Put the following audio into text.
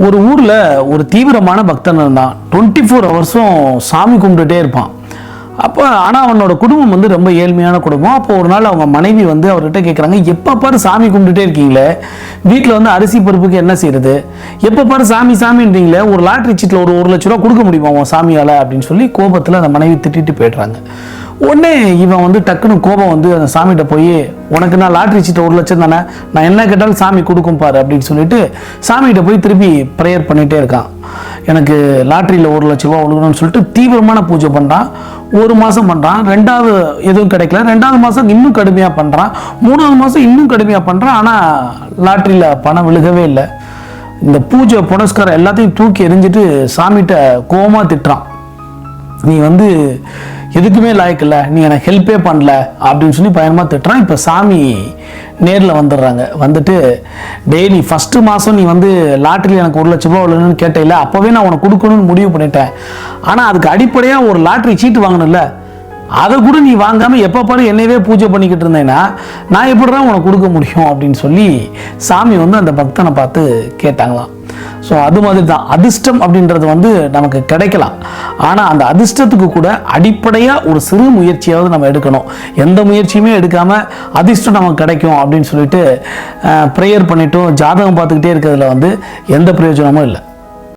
ஒரு ஊரில் ஒரு தீவிரமான பக்தன் இருந்தான். 24 ஹவர்ஸும் சாமி கும்பிட்டுட்டே இருப்பான். அப்போ ஆனால் அவனோட குடும்பம் வந்து ரொம்ப ஏழ்மையான குடும்பம். அப்போ ஒரு நாள் அவங்க மனைவி வந்து அவர்கிட்ட கேட்குறாங்க, எப்போ பாரு சாமி கும்பிட்டுட்டே இருக்கீங்களே, வீட்டில் வந்து அரிசி பருப்புக்கு என்ன செய்யறது, எப்போ பாரு சாமி சாமின்றீங்களே, ஒரு லாட்ரி சீட்டில் ஒரு 1 லட்ச ரூபா கொடுக்க முடியுமா உன் சாமியால் அப்படின்னு சொல்லி கோபத்தில் அந்த மனைவி திட்டிட்டு போய்ட்றாங்க. உடனே இவன் வந்து டக்குன்னு கோபம் வந்து அந்த சாமிகிட்ட போய், உனக்கு நான் லாட்ரி சீட்டை 1 லட்சம் தானே, நான் என்ன கேட்டாலும் சாமி கொடுக்கும் பாரு அப்படின்னு சொல்லிட்டு சாமிகிட்ட போய் திருப்பி ப்ரேயர் பண்ணிகிட்டே இருக்கான். எனக்கு லாட்ரியில் 1 லட்ச ரூபா ஒழுகணும்னு சொல்லிட்டு தீவிரமான பூஜை பண்ணுறான். 1 மாதம் பண்ணுறான், 2வது எதுவும் கிடைக்கல, 2வது மாதம் இன்னும் கடுமையாக பண்ணுறான், 3வது மாதம் இன்னும் கடுமையாக பண்ணுறான். ஆனால் லாட்ரியில் பணம் விழுகவே இல்லை. இந்த பூஜை புனஸ்காரம் எல்லாத்தையும் தூக்கி எறிஞ்சிட்டு சாமிகிட்ட கோபமாக திட்டுறான். நீ வந்து எதுக்குமே லாய்க்கில்ல, நீ எனக்கு ஹெல்ப்பே பண்ணல அப்படின்னு சொல்லி பயங்கரமாக திட்டுறான். இப்போ சாமி நேரில் வந்துடுறாங்க. வந்துட்டு, டெய்லி ஃபஸ்ட்டு மாதம் நீ வந்து லாட்ரியில் எனக்கு 1 லட்ச ரூபா விழுன்னு கேட்டேன், அப்போவே நான் உனக்கு கொடுக்கணும்னு முடிவு பண்ணிட்டேன். ஆனால் அதுக்கு அடிப்படையாக ஒரு லாட்ரி சீட்டு வாங்கணும்ல, அதை கூட நீ வாங்காமல் எப்போ பாரு என்னையவே பூஜை பண்ணிக்கிட்டு இருந்தேன்னா நான் எப்படிதான் உனக்கு கொடுக்க முடியும் அப்படின்னு சொல்லி சாமி வந்து அந்த பக்தனை பார்த்து கேட்டாங்களாம். ஸோ அது மாதிரி தான் அதிர்ஷ்டம் அப்படின்றது வந்து நமக்கு கிடைக்கலாம். ஆனால் அந்த அதிர்ஷ்டத்துக்கு கூட அடிப்படையாக ஒரு சிறு முயற்சியாவது நம்ம எடுக்கணும். எந்த முயற்சியுமே எடுக்காமல் அதிர்ஷ்டம் நமக்கு கிடைக்கும் அப்படின்னு சொல்லிட்டு ப்ரேயர் பண்ணிட்டும் ஜாதகம் பார்த்துக்கிட்டே இருக்கிறதுல வந்து எந்த பிரயோஜனமும் இல்லை.